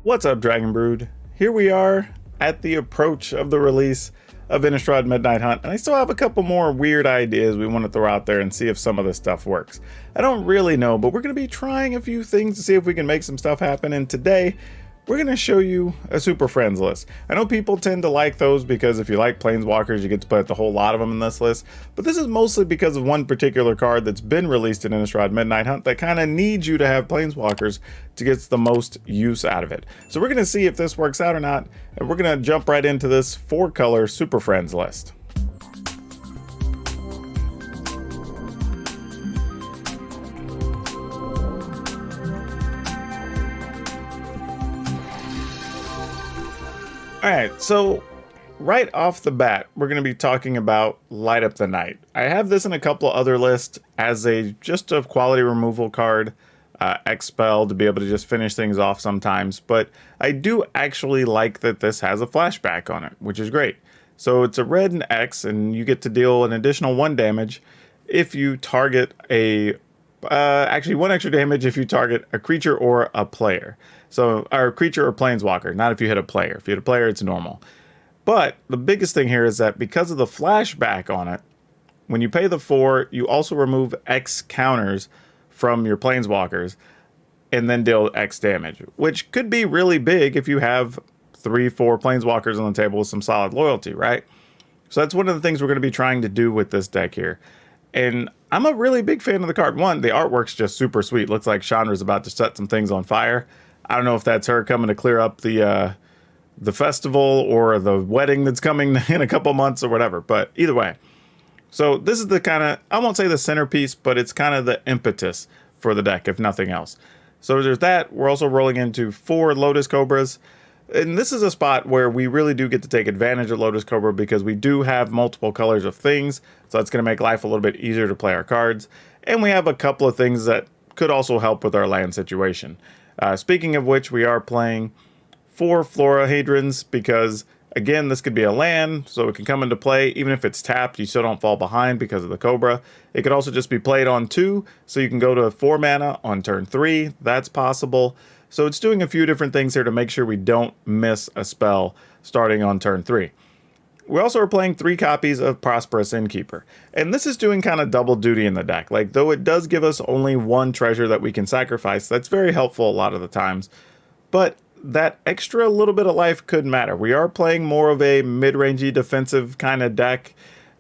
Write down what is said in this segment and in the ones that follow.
What's up, Dragon Brood? Here we are at the approach of the release of Innistrad Midnight Hunt, and I still have a couple more weird ideas we want to throw out there and see if some of this stuff works. I don't really know, but we're going to be trying a few things to see if we can make some stuff happen, and today we're going to show you a Superfriends list. I know people tend to like those because if you like Planeswalkers, you get to put a whole lot of them in this list, but this is mostly because of one particular card that's been released in Innistrad Midnight Hunt that kind of needs you to have Planeswalkers to get the most use out of it. So we're going to see if this works out or not, and we're going to jump right into this 4-color Superfriends list. Alright, so right off the bat, we're going to be talking about Light Up the Night. I have this in a couple of other lists as just a quality removal card, X-Spell to be able to just finish things off sometimes, but I do actually like that this has a flashback on it, which is great. So it's a red and X, and you get to deal an additional 1 damage if you target actually 1 extra damage if you target a creature or a player. So, or creature or planeswalker, not if you hit a player. If you hit a player, it's normal. But the biggest thing here is that because of the flashback on it, when you pay the 4, you also remove X counters from your planeswalkers and then deal X damage, which could be really big if you have 3-4 planeswalkers on the table with some solid loyalty, right? So that's one of the things we're going to be trying to do with this deck here. And I'm a really big fan of the card. One, the artwork's just super sweet. Looks like Chandra's about to set some things on fire. I don't know if that's her coming to clear up the festival or the wedding that's coming in a couple months or whatever. But either way. So this is the kind of, I won't say the centerpiece, but it's kind of the impetus for the deck, if nothing else. So there's that. We're also rolling into 4 Lotus Cobras. And this is a spot where we really do get to take advantage of Lotus Cobra because we do have multiple colors of things. So that's going to make life a little bit easier to play our cards. And we have a couple of things that could also help with our land situation. Speaking of which, we are playing 4 Florahedrons because, again, this could be a land, so it can come into play. Even if it's tapped, you still don't fall behind because of the Cobra. It could also just be played on 2, so you can go to 4 mana on turn 3. That's possible. So it's doing a few different things here to make sure we don't miss a spell starting on turn 3. We also are playing 3 copies of Prosperous Innkeeper, and this is doing kind of double duty in the deck. Like, though it does give us only 1 treasure that we can sacrifice, that's very helpful a lot of the times, but that extra little bit of life could matter. We are playing more of a mid-rangey defensive kind of deck,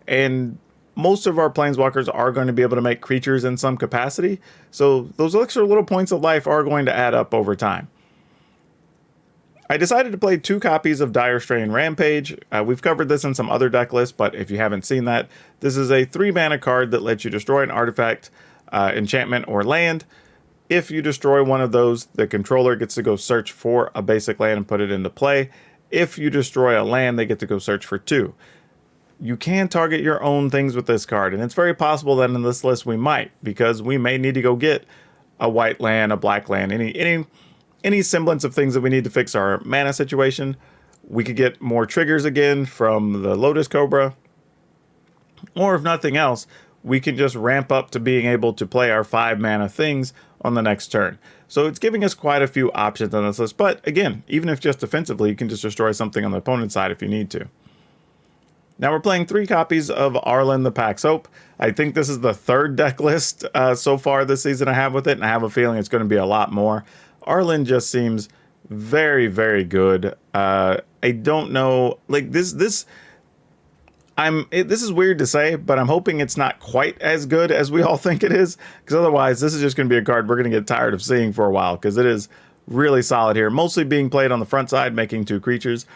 and most of our planeswalkers are going to be able to make creatures in some capacity, so those extra little points of life are going to add up over time. I decided to play 2 copies of Dire Strain Rampage. We've covered this in some other deck lists, but if you haven't seen that, this is a 3-mana card that lets you destroy an artifact, enchantment, or land. If you destroy one of those, the controller gets to go search for a basic land and put it into play. If you destroy a land, they get to go search for 2. You can target your own things with this card, and it's very possible that in this list we might, because we may need to go get a white land, a black land, any semblance of things that we need to fix our mana situation. We could get more triggers again from the Lotus Cobra, or if nothing else, we can just ramp up to being able to play our 5 mana things on the next turn. So it's giving us quite a few options on this list, but again, even if just defensively, you can just destroy something on the opponent's side if you need to. Now we're playing 3 copies of Arlen the Pax Hope. I think this is the 3rd deck list so far this season I have with it, and I have a feeling it's going to be a lot more. Arlen just seems very, very good. I don't know, like this is weird to say, but I'm hoping it's not quite as good as we all think it is, because otherwise this is just going to be a card we're going to get tired of seeing for a while, because it is really solid here. Mostly being played on the front side, making 2 creatures.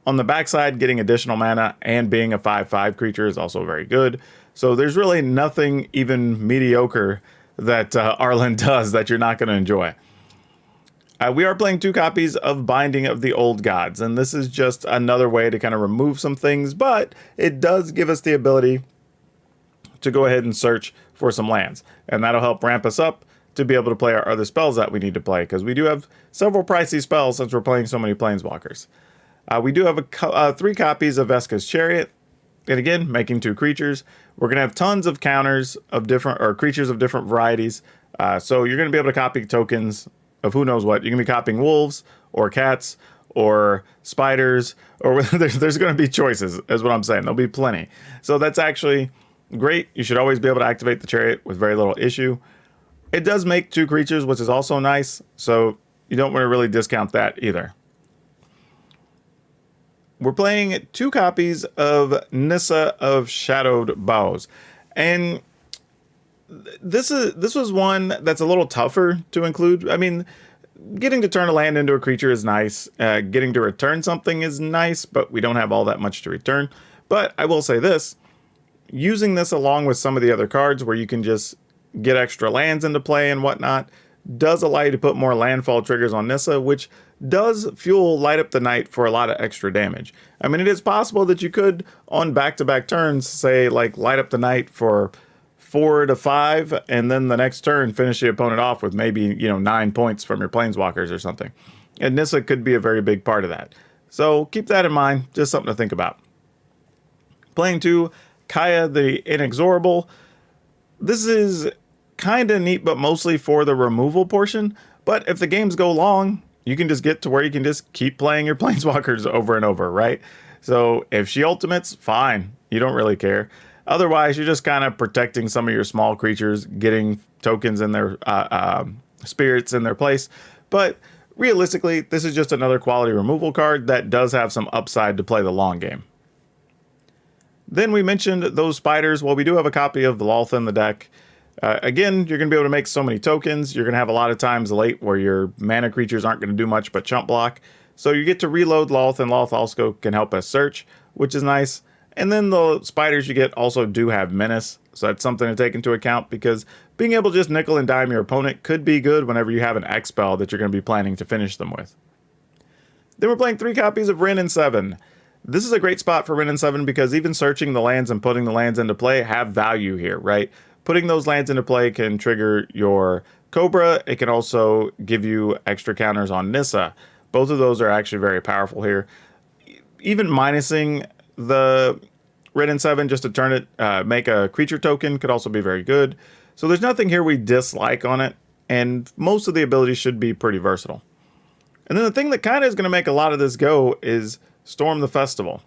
On the back side, getting additional mana and being a 5/5 creature is also very good. So there's really nothing even mediocre that Arlen does that you're not going to enjoy. We are playing 2 copies of Binding of the Old Gods, and this is just another way to kind of remove some things, but it does give us the ability to go ahead and search for some lands, and that'll help ramp us up to be able to play our other spells that we need to play, because we do have several pricey spells since we're playing so many planeswalkers. We do have 3 copies of Veska's Chariot, and again, making 2 creatures. We're going to have tons of counters of creatures of different varieties, so you're going to be able to copy tokens of who knows what. You're going to be copying wolves or cats or spiders, or there's going to be choices, is what I'm saying. There'll be plenty. So that's actually great. You should always be able to activate the chariot with very little issue. It does make 2 creatures, which is also nice, so you don't want to really discount that either. We're playing 2 copies of Nissa of Shadowed Boughs, and this was one that's a little tougher to include. I mean, getting to turn a land into a creature is nice. Getting to return something is nice, but we don't have all that much to return. But I will say this, using this along with some of the other cards where you can just get extra lands into play and whatnot, does allow you to put more landfall triggers on Nissa, which does fuel Light Up the Night for a lot of extra damage. I mean, it is possible that you could, on back-to-back turns, say, like, Light Up the Night for 4 to 5, and then the next turn finish the opponent off with maybe, 9 points from your planeswalkers or something. And Nissa could be a very big part of that. So keep that in mind, just something to think about. Playing 2, Kaya the Inexorable. This is kind of neat, but mostly for the removal portion. But if the games go long, you can just get to where you can just keep playing your planeswalkers over and over, right? So if she ultimates, fine. You don't really care. Otherwise, you're just kind of protecting some of your small creatures, getting tokens in their spirits in their place. But realistically, this is just another quality removal card that does have some upside to play the long game. Then we mentioned those spiders. Well, we do have a copy of Lolth in the deck. Again, you're going to be able to make so many tokens. You're going to have a lot of times late where your mana creatures aren't going to do much but chump block. So you get to reload Lolth, and Lolth also can help us search, which is nice. And then the spiders you get also do have menace, so that's something to take into account, because being able to just nickel and dime your opponent could be good whenever you have an X spell that you're going to be planning to finish them with. Then we're playing 3 copies of Wrenn and 7. This is a great spot for Wrenn and 7 because even searching the lands and putting the lands into play have value here, right? Putting those lands into play can trigger your Cobra. It can also give you extra counters on Nissa. Both of those are actually very powerful here. Even minusing the Wrenn and 7 just to turn it, make a creature token could also be very good. So there's nothing here we dislike on it, and most of the abilities should be pretty versatile. And then the thing that kind of is going to make a lot of this go is Storm the Festival.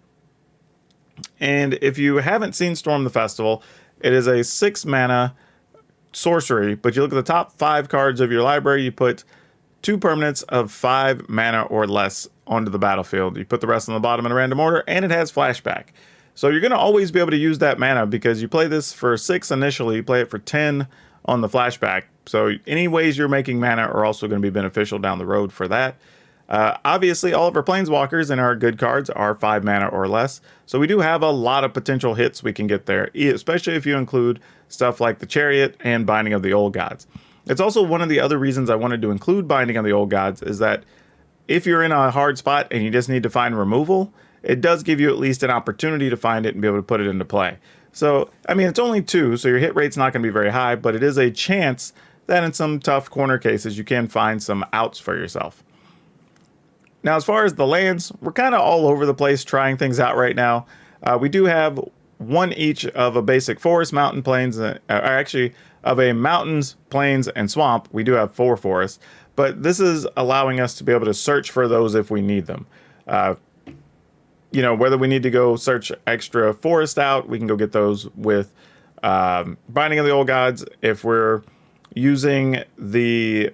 And if you haven't seen Storm the Festival, it is a 6 mana sorcery, but you look at the top 5 cards of your library, you put 2 permanents of 5 mana or less onto the battlefield. You put the rest on the bottom in a random order, and it has flashback. So you're going to always be able to use that mana because you play this for 6 initially, you play it for 10 on the flashback. So any ways you're making mana are also going to be beneficial down the road for that. Obviously, all of our planeswalkers and our good cards are 5 mana or less. So we do have a lot of potential hits we can get there, especially if you include stuff like the Chariot and Binding of the Old Gods. It's also one of the other reasons I wanted to include Binding of the Old Gods is that if you're in a hard spot and you just need to find removal, it does give you at least an opportunity to find it and be able to put it into play. So, I mean, it's only 2, so your hit rate's not going to be very high, but it is a chance that in some tough corner cases you can find some outs for yourself. Now, as far as the lands, we're kind of all over the place trying things out right now. We do have 1 each of a basic forest, mountain, plains, or actually of a mountains, plains, and swamp. We do have 4 forests, but this is allowing us to be able to search for those if we need them. Whether we need to go search extra forest out, we can go get those with Binding of the Old Gods. If we're using the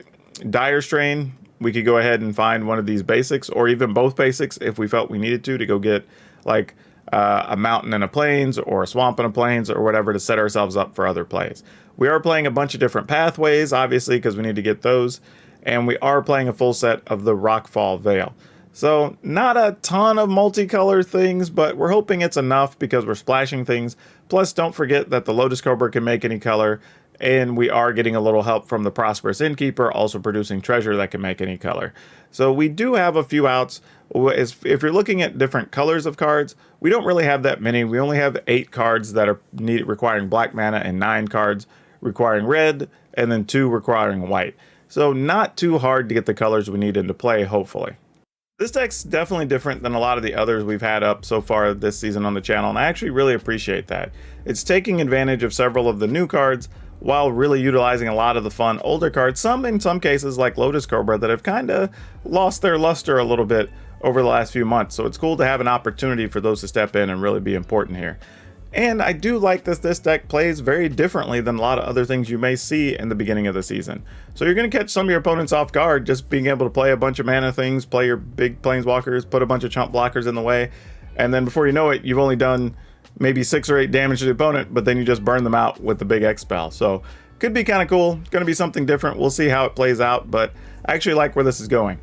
Dire Strain, we could go ahead and find one of these basics, or even both basics if we felt we needed to go get like a mountain and a plains, or a swamp and a plains, or whatever, to set ourselves up for other plays. We are playing a bunch of different pathways, obviously, because we need to get those, and we are playing a full set of the Rockfall Vale. So not a ton of multicolor things, but we're hoping it's enough because we're splashing things. Plus, don't forget that the Lotus Cobra can make any color, and we are getting a little help from the Prosperous Innkeeper, also producing treasure that can make any color. So we do have a few outs. If you're looking at different colors of cards, we don't really have that many. We only have 8 cards that are requiring black mana, and 9 cards requiring red, and then 2 requiring white. So not too hard to get the colors we need into play, hopefully. This deck's definitely different than a lot of the others we've had up so far this season on the channel, and I actually really appreciate that. It's taking advantage of several of the new cards while really utilizing a lot of the fun older cards, some in some cases like Lotus Cobra, that have kind of lost their luster a little bit over the last few months. So it's cool to have an opportunity for those to step in and really be important here. And I do like that this deck plays very differently than a lot of other things you may see in the beginning of the season. So you're going to catch some of your opponents off guard just being able to play a bunch of mana things, play your big planeswalkers, put a bunch of chump blockers in the way, and then before you know it, you've only done maybe 6 or 8 damage to the opponent, but then you just burn them out with the big X spell. So could be kind of cool. It's going to be something different. We'll see how it plays out, but I actually like where this is going.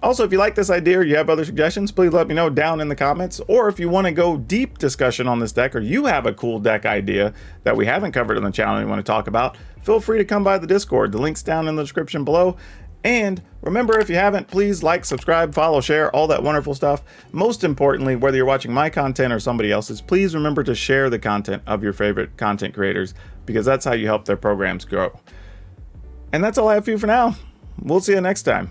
Also, if you like this idea or you have other suggestions, please let me know down in the comments. Or if you want to go deep discussion on this deck, or you have a cool deck idea that we haven't covered on the channel and you want to talk about, feel free to come by the Discord. The link's down in the description below. And remember, if you haven't, please like, subscribe, follow, share, all that wonderful stuff. Most importantly, whether you're watching my content or somebody else's, please remember to share the content of your favorite content creators, because that's how you help their programs grow. And that's all I have for you for now. We'll see you next time.